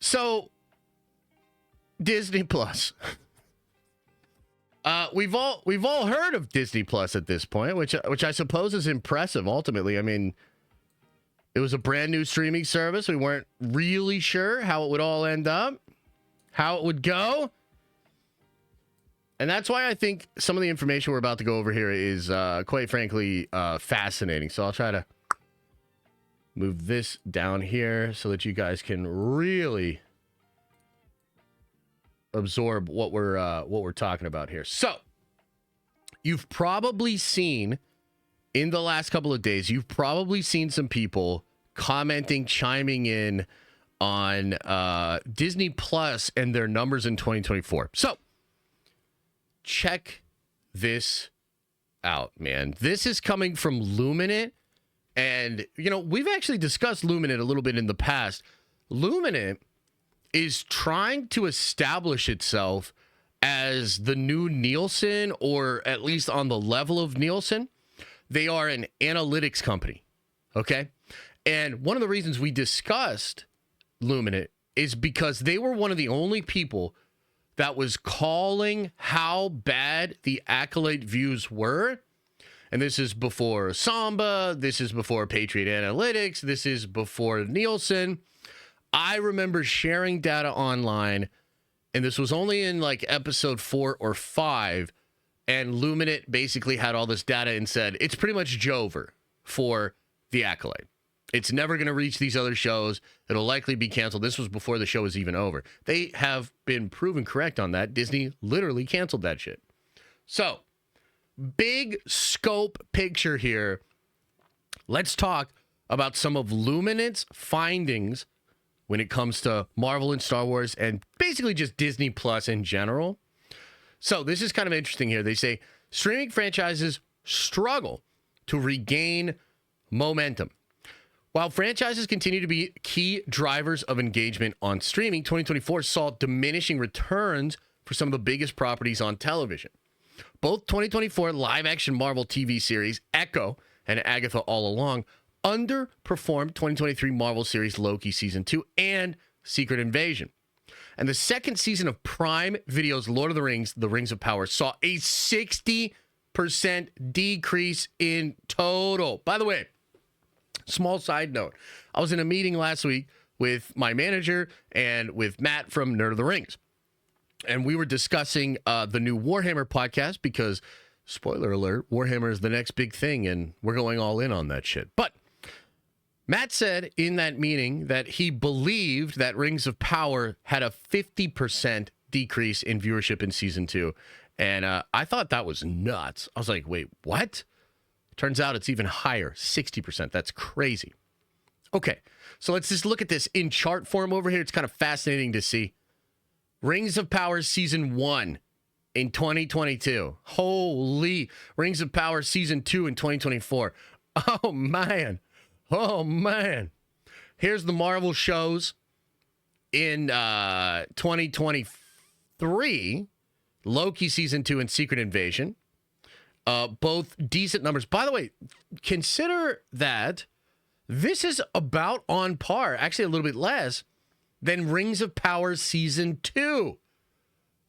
So, Disney Plus. We've all heard of Disney Plus at this point, which I suppose is impressive. Ultimately, I mean, it was a brand new streaming service. We weren't really sure how it would all end up, how it would go, and that's why I think some of the information we're about to go over here is, quite frankly, fascinating. So I'll try to move this down here so that you guys can really absorb what we're talking about here. So, you've probably seen in the last couple of days, you've probably seen some people commenting, chiming in on Disney Plus and their numbers in 2024. So, check this out, man. This is coming from Luminant, and we've actually discussed Luminant a little bit in the past. Luminant is trying to establish itself as the new Nielsen, or at least on the level of Nielsen. They are an analytics company, okay? And one of the reasons we discussed Luminant is because they were one of the only people that was calling how bad the Acolyte views were. And this is before Samba, this is before Patriot Analytics, this is before Nielsen. I remember sharing data online, and this was only in like episode 4 or 5, and Luminant basically had all this data and said, it's pretty much Jover for The Acolyte. It's never going to reach these other shows. It'll likely be canceled. This was before the show was even over. They have been proven correct on that. Disney literally canceled that shit. So, big scope picture here. Let's talk about some of Luminant's findings when it comes to Marvel and Star Wars and basically just Disney Plus in general. So this is kind of interesting here. They say streaming franchises struggle to regain momentum. While franchises continue to be key drivers of engagement on streaming, 2024 saw diminishing returns for some of the biggest properties on television. Both 2024 live-action Marvel TV series Echo and Agatha All Along underperformed 2023 Marvel series Loki Season 2 and Secret Invasion. And the second season of Prime Video's Lord of the Rings of Power saw a 60% decrease in total. By the way, small side note, I was in a meeting last week with my manager and with Matt from Nerd of the Rings. And we were discussing the new Warhammer podcast because, spoiler alert, Warhammer is the next big thing and we're going all in on that shit. But Matt said in that meeting that he believed that Rings of Power had a 50% decrease in viewership in season 2. And I thought that was nuts. I was like, wait, what? Turns out it's even higher, 60%. That's crazy. Okay, so let's just look at this in chart form over here. It's kind of fascinating to see. Rings of Power season 1 in 2022. Holy. Rings of Power season 2 in 2024. Oh, man. Oh, man. Here's the Marvel shows in 2023. Loki Season 2 and Secret Invasion. Both decent numbers. By the way, consider that this is about on par, actually a little bit less, than Rings of Power Season 2.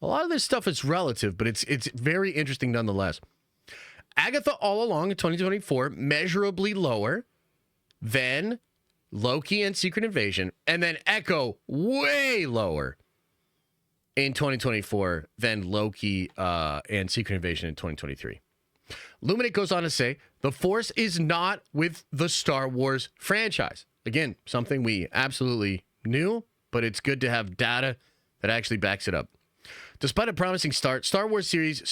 A lot of this stuff is relative, but it's very interesting nonetheless. Agatha All Along in 2024, measurably lower than Loki and Secret Invasion, and then Echo way lower in 2024 than Loki and Secret Invasion in 2023. Luminant goes on to say, the force is not with the Star Wars franchise. Again, something we absolutely knew, but it's good to have data that actually backs it up. Despite a promising start, Star Wars series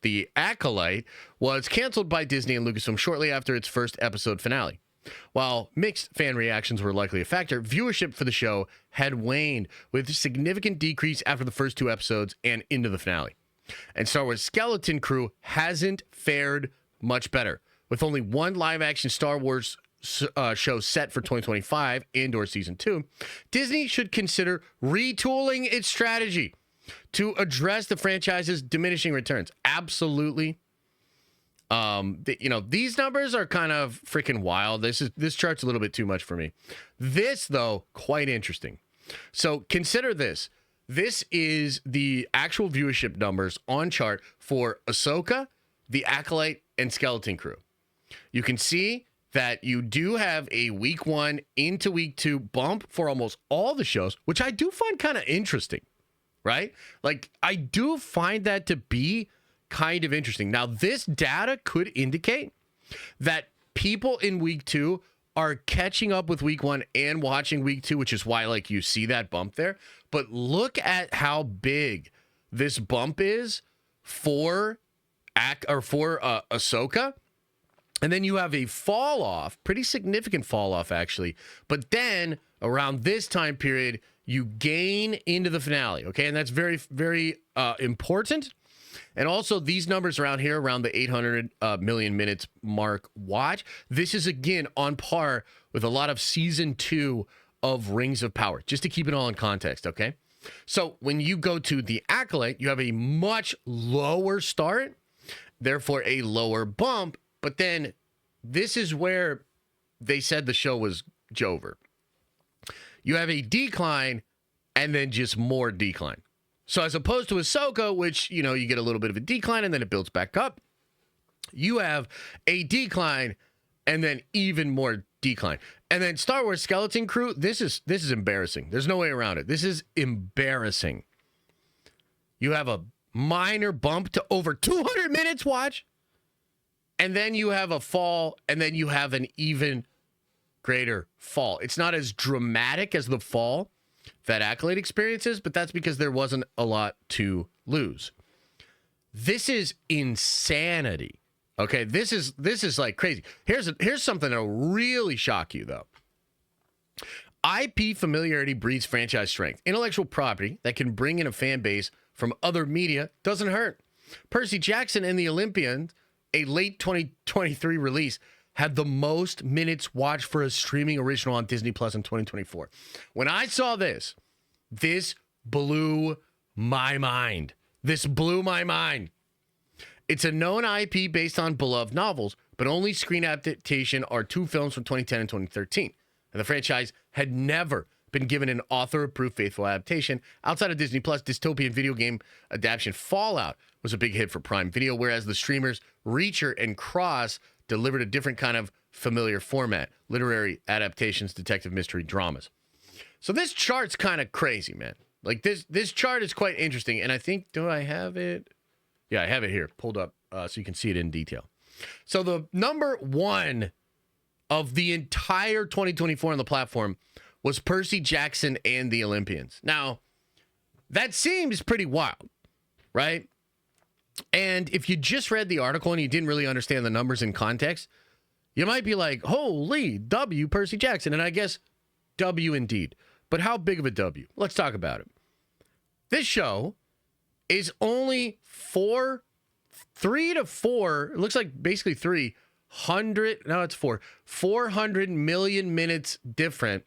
The Acolyte was canceled by Disney and Lucasfilm shortly after its first episode finale. While mixed fan reactions were likely a factor, viewership for the show had waned, with a significant decrease after the first 2 episodes and into the finale. And Star Wars Skeleton Crew hasn't fared much better, with only one live-action Star Wars show set for 2025 and/or season 2. Disney should consider retooling its strategy to address the franchise's diminishing returns. Absolutely. These numbers are kind of freaking wild. This chart's a little bit too much for me. This, though, quite interesting. So consider this. This is the actual viewership numbers on chart for Ahsoka, The Acolyte, and Skeleton Crew. You can see that you do have a week 1 into week 2 bump for almost all the shows, which I do find kind of interesting, right? Like, I do find that to be kind of interesting. Now, this data could indicate that people in week 2 are catching up with week 1 and watching week 2, which is why, like, you see that bump there. But look at how big this bump is for Ahsoka. And then you have a fall off, pretty significant fall off, actually. But then around this time period, you gain into the finale. Okay. And that's very, very important. And also these numbers around here, around the 800 million minutes mark watch. This is, again, on par with a lot of season 2 of Rings of Power, just to keep it all in context. Okay. So when you go to The Acolyte, you have a much lower start, therefore a lower bump. But then this is where they said the show was over. You have a decline and then just more decline. So as opposed to Ahsoka, which, you get a little bit of a decline and then it builds back up, you have a decline and then even more decline. And then Star Wars Skeleton Crew, this is embarrassing. There's no way around it. This is embarrassing. You have a minor bump to over 200 minutes watch, and then you have a fall, and then you have an even greater fall. It's not as dramatic as the fall that Acolyte experiences, but that's because there wasn't a lot to lose. This is insanity. Okay, this is like crazy. Here's something that'll really shock you, though. IP familiarity breeds franchise strength. Intellectual property that can bring in a fan base from other media doesn't hurt. Percy Jackson and the Olympians, a late 2023 release, had the most minutes watched for a streaming original on Disney Plus in 2024. When I saw this blew my mind. This blew my mind. It's a known IP based on beloved novels, but only screen adaptation are 2 films from 2010 and 2013. And the franchise had never been given an author-approved faithful adaptation. Outside of Disney Plus, dystopian video game adaptation Fallout was a big hit for Prime Video, whereas the streamers Reacher and Cross delivered a different kind of familiar format, literary adaptations, detective mystery dramas. So this chart's kind of crazy, man. Like, this chart is quite interesting, and I think, do I have it? Yeah, I have it here pulled up so you can see it in detail. So the number 1 of the entire 2024 on the platform was Percy Jackson and the Olympians. Now, that seems pretty wild, right? And if you just read the article and you didn't really understand the numbers in context, you might be like, holy W, Percy Jackson. And I guess W indeed. But how big of a W? Let's talk about it. This show is only 3 to 4, it looks like basically 400 million minutes different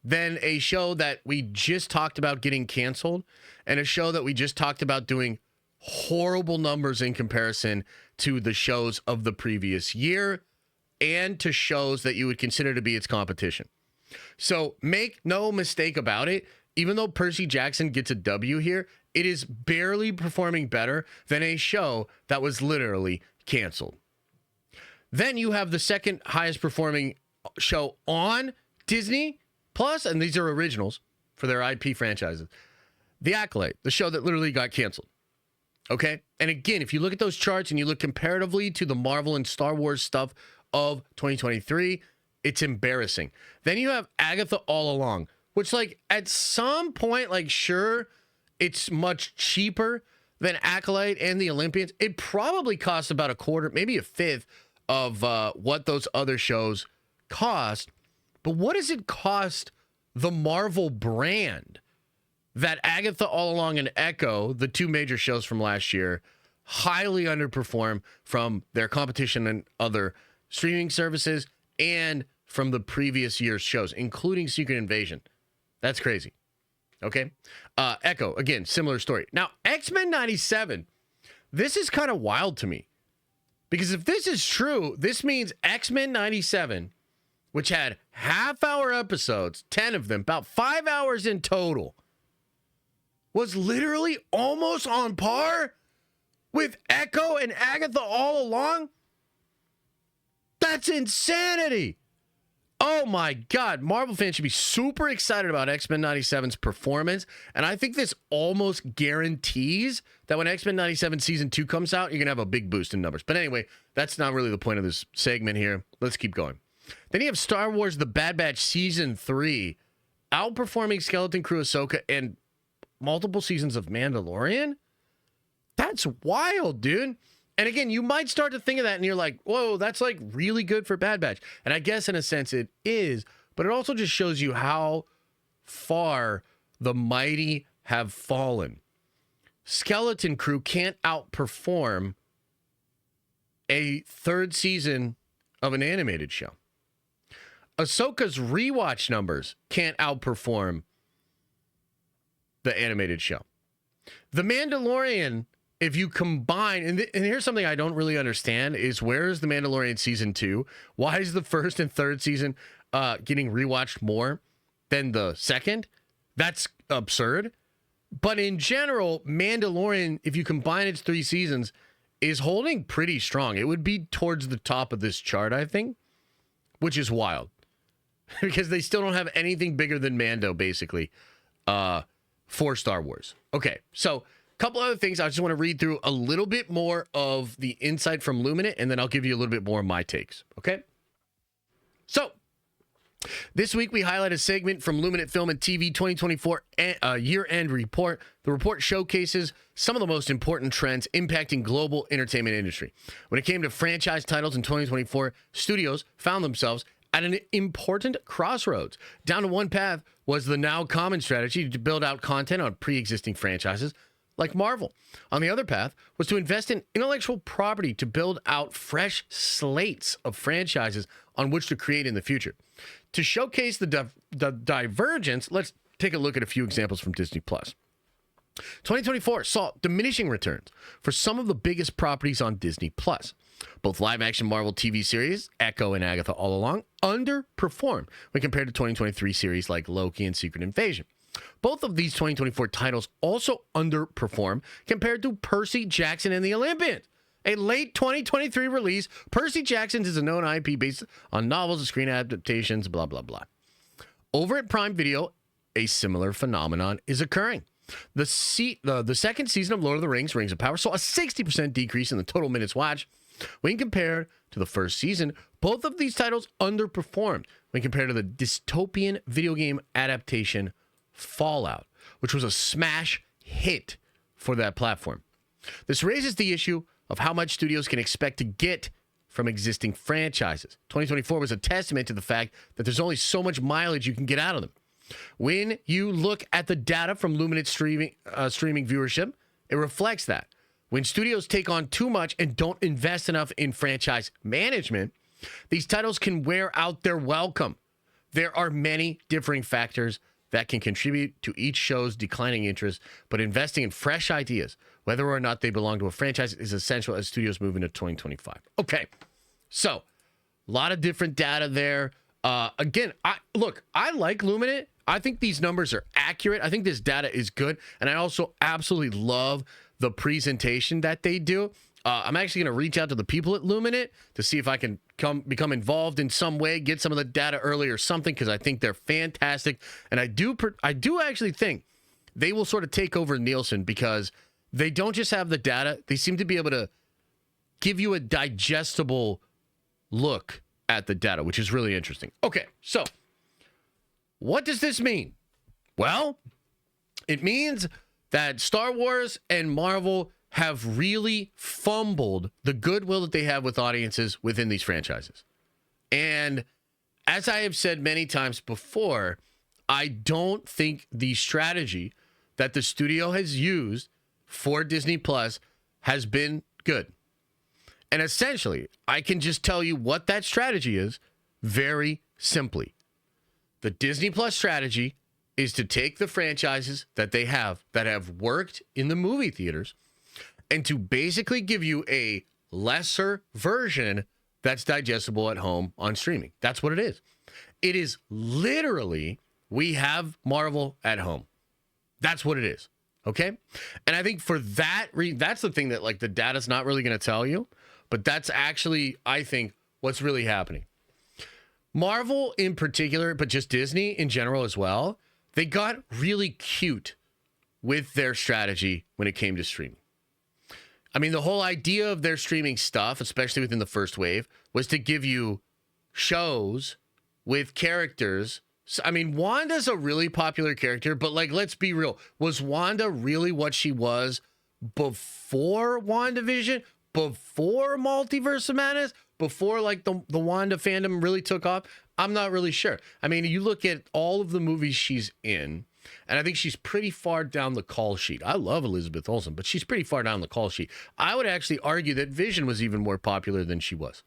than a show that we just talked about getting canceled and a show that we just talked about doing horrible numbers in comparison to the shows of the previous year and to shows that you would consider to be its competition. So make no mistake about it, even though Percy Jackson gets a W here, it is barely performing better than a show that was literally canceled. Then you have the second highest performing show on Disney Plus, and these are originals for their IP franchises. The Acolyte, the show that literally got canceled. Okay? And again, if you look at those charts and you look comparatively to the Marvel and Star Wars stuff of 2023, it's embarrassing. Then you have Agatha All Along, which, like, at some point, like, sure, it's much cheaper than Acolyte and the Olympians. It probably costs about a quarter, maybe a fifth of what those other shows cost. But what does it cost the Marvel brand that Agatha All Along and Echo, the 2 major shows from last year, highly underperform from their competition and other streaming services and from the previous year's shows, including Secret Invasion? That's crazy. Okay. Echo, again, similar story. Now, X-Men 97, this is kind of wild to me. Because if this is true, this means X-Men 97, which had half-hour episodes, 10 of them, about 5 hours in total, was literally almost on par with Echo and Agatha all along. That's insanity. Oh my God. Marvel fans should be super excited about X-Men 97's performance. And I think this almost guarantees that when X-Men 97 Season 2 comes out, you're going to have a big boost in numbers. But anyway, that's not really the point of this segment here. Let's keep going. Then you have Star Wars The Bad Batch Season 3 outperforming Skeleton Crew Ahsoka and multiple seasons of Mandalorian. That's wild, dude. And again, you might start to think of that and you're like, whoa, that's like really good for Bad Batch. And I guess in a sense it is, but it also just shows you how far the mighty have fallen. Skeleton Crew can't outperform a third season of an animated show. Ahsoka's rewatch numbers can't outperform the animated show. The Mandalorian, if you combine, and here's something I don't really understand, is where is The Mandalorian Season 2? Why is the first and third season getting rewatched more than the second? That's absurd. But in general, Mandalorian, if you combine its 3 seasons, is holding pretty strong. It would be towards the top of this chart, I think, which is wild. Because they still don't have anything bigger than Mando, basically, for Star Wars. Okay, so a couple other things. I just want to read through a little bit more of the insight from Luminate, and then I'll give you a little bit more of my takes, okay? So, this week we highlight a segment from Luminate Film and TV 2024 year-end report. The report showcases some of the most important trends impacting global entertainment industry. When it came to franchise titles in 2024, studios found themselves at an important crossroads. Down to one path was the now common strategy to build out content on pre-existing franchises like Marvel. On the other path was to invest in intellectual property to build out fresh slates of franchises on which to create in the future. To showcase the divergence, let's take a look at a few examples from Disney+. 2024 saw diminishing returns for some of the biggest properties on Disney+. Both live-action Marvel TV series, Echo and Agatha All Along, underperformed when compared to 2023 series like Loki and Secret Invasion. Both of these 2024 titles also underperform compared to Percy Jackson and the Olympians. A late 2023 release, Percy Jackson is a known IP based on novels and screen adaptations, blah, blah, blah. Over at Prime Video, a similar phenomenon is occurring. The second season of Lord of the Rings, Rings of Power, saw a 60% decrease in the total minutes watched. When compared to the first season, both of these titles underperformed when compared to the dystopian video game adaptation Fallout, which was a smash hit for that platform. This raises the issue of how much studios can expect to get from existing franchises. 2024 was a testament to the fact that there's only so much mileage you can get out of them. When you look at the data from Luminate streaming viewership, it reflects that. When studios take on too much and don't invest enough in franchise management, these titles can wear out their welcome. There are many differing factors that can contribute to each show's declining interest, but investing in fresh ideas, whether or not they belong to a franchise, is essential as studios move into 2025. Okay, so a lot of different data there. Again, I like Luminate. I think these numbers are accurate. I think this data is good, and I also absolutely love the presentation that they do. I'm actually going to reach out to the people at Luminate to see if I can become involved in some way, get some of the data early or something, because I think they're fantastic. And I do actually think they will sort of take over Nielsen, because they don't just have the data. They seem to be able to give you a digestible look at the data, which is really interesting. Okay, so what does this mean? Well, it means that Star Wars and Marvel have really fumbled the goodwill that they have with audiences within these franchises. And as I have said many times before, I don't think the strategy that the studio has used for Disney Plus has been good. And essentially, I can just tell you what that strategy is very simply. The Disney Plus strategy is to take the franchises that they have that have worked in the movie theaters and to basically give you a lesser version that's digestible at home on streaming. That's what it is. It is literally, we have Marvel at home. That's what it is. Okay? And I think for that that's the thing that like the data's not really going to tell you, but that's actually, I think, what's really happening. Marvel in particular, but just Disney in general as well, they got really cute with their strategy when it came to streaming. I mean, the whole idea of their streaming stuff, especially within the first wave, was to give you shows with characters. I mean, Wanda's a really popular character, but like, let's be real. Was Wanda really what she was before WandaVision? Before Multiverse of Madness? Before like the Wanda fandom really took off? I'm not really sure. I mean, you look at all of the movies she's in, and I think she's pretty far down the call sheet. I love Elizabeth Olsen, but she's pretty far down the call sheet. I would actually argue that Vision was even more popular than she was.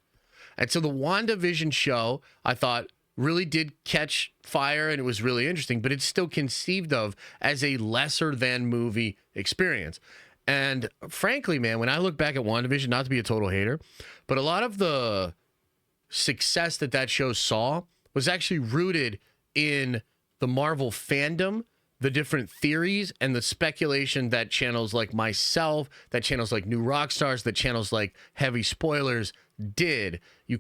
And so the WandaVision show, I thought, really did catch fire, and it was really interesting, but it's still conceived of as a lesser than movie experience. And frankly, man, when I look back at WandaVision, not to be a total hater, but a lot of the success that show saw was actually rooted in the Marvel fandom, the different theories, and the speculation that channels like myself, that channels like New Rockstars, that channels like Heavy Spoilers did. You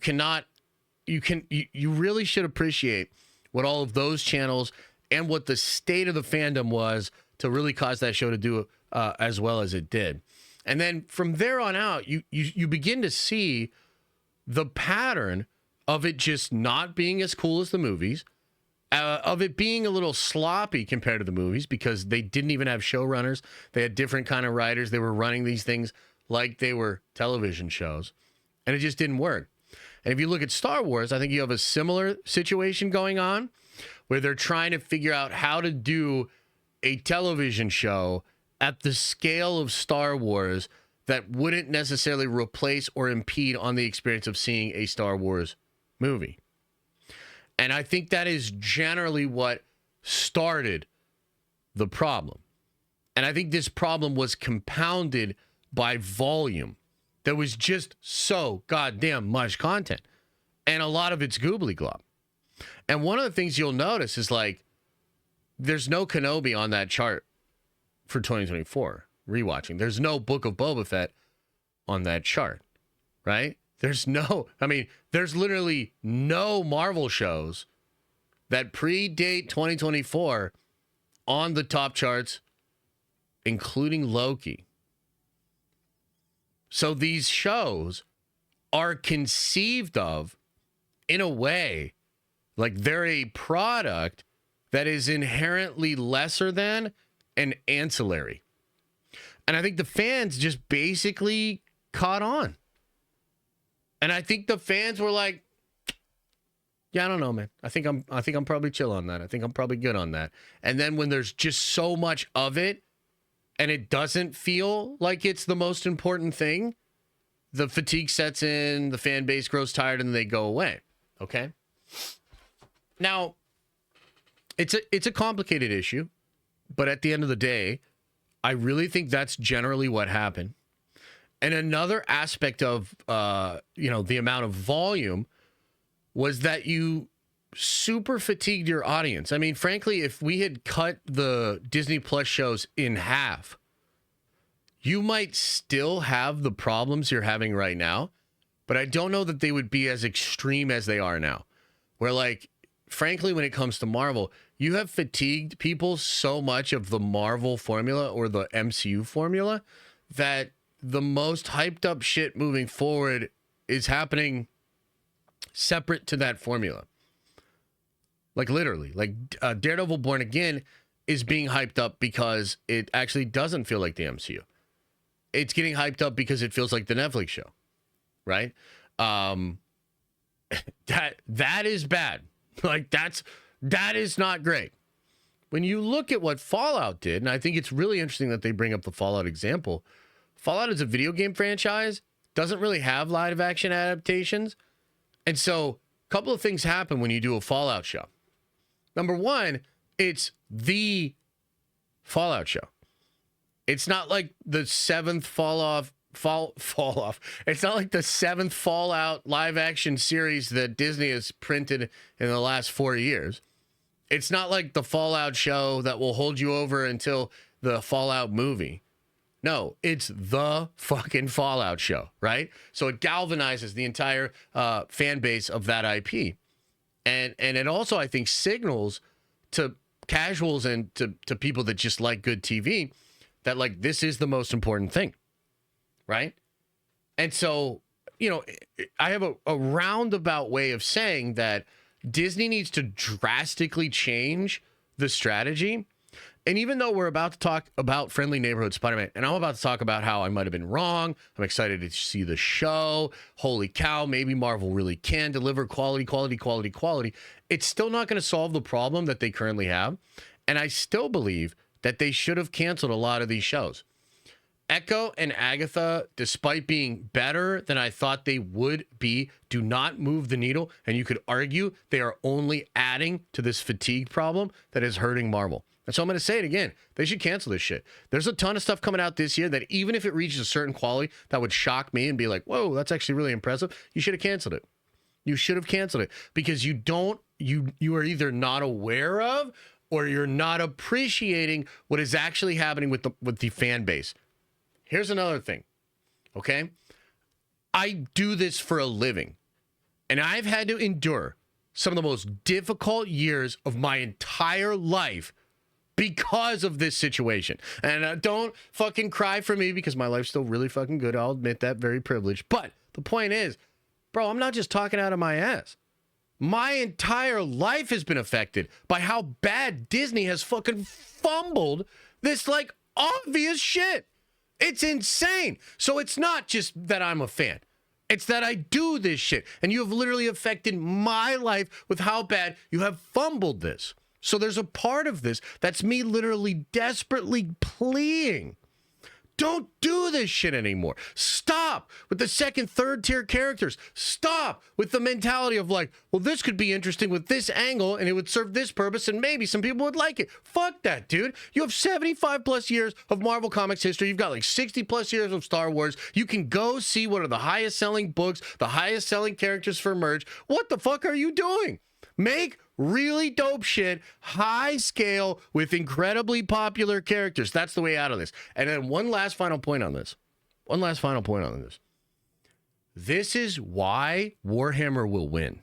really should appreciate what all of those channels and what the state of the fandom was to really cause that show to do as well as it did. And then from there on out, you begin to see the pattern of it just not being as cool as the movies, of it being a little sloppy compared to the movies because they didn't even have showrunners. They had different kind of writers. They were running these things like they were television shows, and it just didn't work. And if you look at Star Wars, I think you have a similar situation going on where they're trying to figure out how to do a television show at the scale of Star Wars that wouldn't necessarily replace or impede on the experience of seeing a Star Wars movie. And I think that is generally what started the problem. And I think this problem was compounded by volume. There was just so goddamn much content. And a lot of it's goobly glob. And one of the things you'll notice is like, there's no Kenobi on that chart for 2024 rewatching. There's no Book of Boba Fett on that chart, right? There's literally no Marvel shows that predate 2024 on the top charts, including Loki. So these shows are conceived of in a way like they're a product that is inherently lesser than and ancillary. And I think the fans just basically caught on. And I think the fans were like, yeah, I don't know, man. I think I'm probably chill on that. I think I'm probably good on that. And then when there's just so much of it and it doesn't feel like it's the most important thing, the fatigue sets in, the fan base grows tired, and they go away. Okay? Now, it's a complicated issue, but at the end of the day, I really think that's generally what happened. And another aspect of the amount of volume was that you super fatigued your audience. I mean, frankly, if we had cut the Disney Plus shows in half, you might still have the problems you're having right now, but I don't know that they would be as extreme as they are now. Where, like, frankly, when it comes to Marvel, you have fatigued people so much of the Marvel formula or the MCU formula that the most hyped up shit moving forward is happening separate to that formula. Like, literally, like Daredevil Born Again is being hyped up because it actually doesn't feel like the MCU. It's getting hyped up because it feels like the Netflix show, right? That is bad. Like, that is not great. When you look at what Fallout did, and I think it's really interesting that they bring up the Fallout example. Fallout is a video game franchise, doesn't really have live action adaptations. And so a couple of things happen when you do a Fallout show. Number one, it's the Fallout show. It's not like the seventh Fallout fall off. It's not like the 7th Fallout live action series that Disney has printed in the last 4 years. It's not like the Fallout show that will hold you over until the Fallout movie. No, it's the fucking Fallout show, right? So it galvanizes the entire fan base of that IP. And it also, I think, signals to casuals and to people that just like good TV that, like, this is the most important thing, right? And so, you know, I have a roundabout way of saying that Disney needs to drastically change the strategy. And even though we're about to talk about Friendly Neighborhood Spider-Man, and I'm about to talk about how I might have been wrong, I'm excited to see the show. Holy cow, maybe Marvel really can deliver quality. It's still not going to solve the problem that they currently have. And I still believe that they should have canceled a lot of these shows. Echo and Agatha, despite being better than I thought they would be, do not move the needle. And you could argue they are only adding to this fatigue problem that is hurting Marvel. And so I'm going to say it again. They should cancel this shit. There's a ton of stuff coming out this year that even if it reaches a certain quality, that would shock me and be like, whoa, that's actually really impressive. You should have canceled it. You should have canceled it because you are either not aware of or you're not appreciating what is actually happening with the fan base. Here's another thing, okay? I do this for a living, and I've had to endure some of the most difficult years of my entire life because of this situation. And don't fucking cry for me because my life's still really fucking good. I'll admit that, very privileged. But the point is, bro, I'm not just talking out of my ass. My entire life has been affected by how bad Disney has fucking fumbled this, like, obvious shit. It's insane. So it's not just that I'm a fan. It's that I do this shit. And you have literally affected my life with how bad you have fumbled this. So there's a part of this that's me literally desperately pleading. Don't do this shit anymore. Stop with the second, third tier characters. Stop with the mentality of like, well, this could be interesting with this angle and it would serve this purpose and maybe some people would like it. Fuck that, dude. You have 75 plus years of Marvel Comics history. You've got like 60 plus years of Star Wars. You can go see what are the highest selling books, the highest selling characters for merch. What the fuck are you doing? Make really dope shit, high scale, with incredibly popular characters. That's the way out of this. And then one last final point on this. This is why Warhammer will win.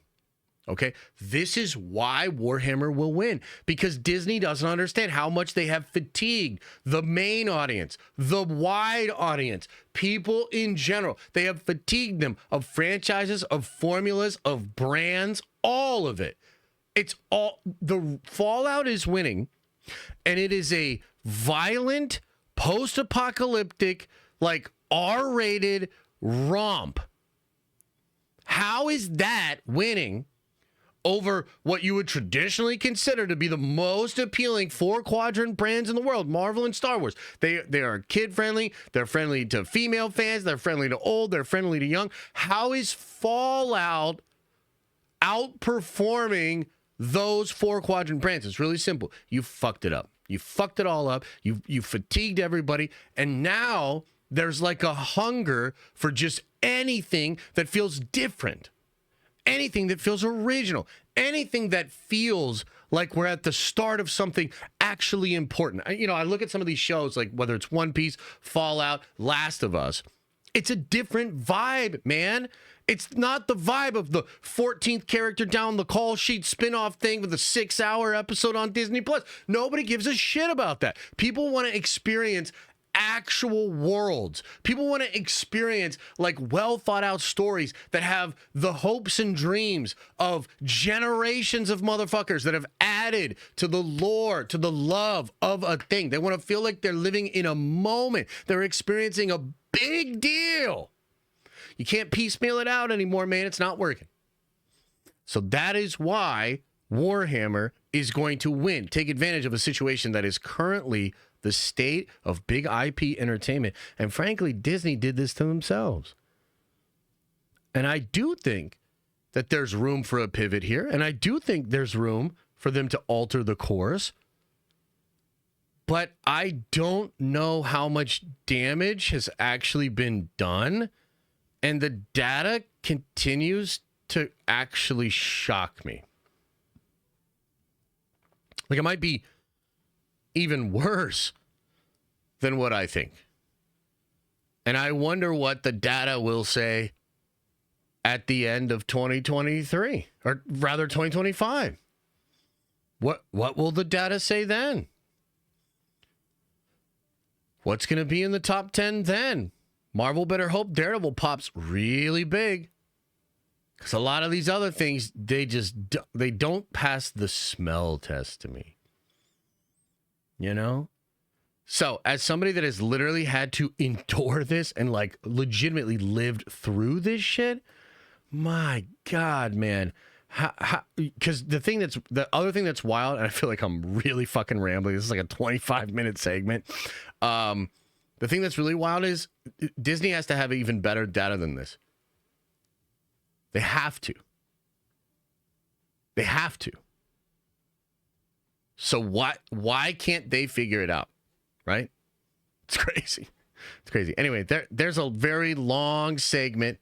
Okay? This is why Warhammer will win. Because Disney doesn't understand how much they have fatigued the main audience, the wide audience, people in general. They have fatigued them of franchises, of formulas, of brands, all of it. It's all, the Fallout is winning, and it is a violent, post-apocalyptic, like R-rated romp. How is that winning over what you would traditionally consider to be the most appealing 4-quadrant brands in the world, Marvel and Star Wars? They are kid-friendly, they're friendly to female fans, they're friendly to old, they're friendly to young. How is Fallout outperforming those 4-quadrant brands? It's really simple. You fucked it up. You fucked it all up. You fatigued everybody. And now there's like a hunger for just anything that feels different. Anything that feels original. Anything that feels like we're at the start of something actually important. I look at some of these shows, like whether it's One Piece, Fallout, Last of Us. It's a different vibe, man. It's not the vibe of the 14th character down the call sheet spin-off thing with a 6-hour episode on Disney+. Nobody gives a shit about that. People want to experience actual worlds. People want to experience like well thought out stories that have the hopes and dreams of generations of motherfuckers that have added to the lore, to the love of a thing. They want to feel like they're living in a moment. They're experiencing a big deal. You can't piecemeal it out anymore, man. It's not working. So that is why Warhammer is going to win. Take advantage of a situation that is currently the state of big IP entertainment. And frankly, Disney did this to themselves. And I do think that there's room for a pivot here. And I do think there's room for them to alter the course. but I don't know how much damage has actually been done. And the data continues to actually shock me. Like, it might be even worse than what I think. And I wonder what the data will say at the end of 2023, or rather 2025. What will the data say then? What's going to be in the top 10 then? Marvel better hope Daredevil pops really big. Because a lot of these other things, they don't pass the smell test to me. You know? So, as somebody that has literally had to endure this and like legitimately lived through this shit, my God, man. Because the other thing that's wild, and I feel like I'm really fucking rambling. This is like a 25-minute segment. The thing that's really wild is Disney has to have even better data than this. They have to. They have to. So why can't they figure it out? Right? It's crazy. It's crazy. Anyway, there's a very long segment.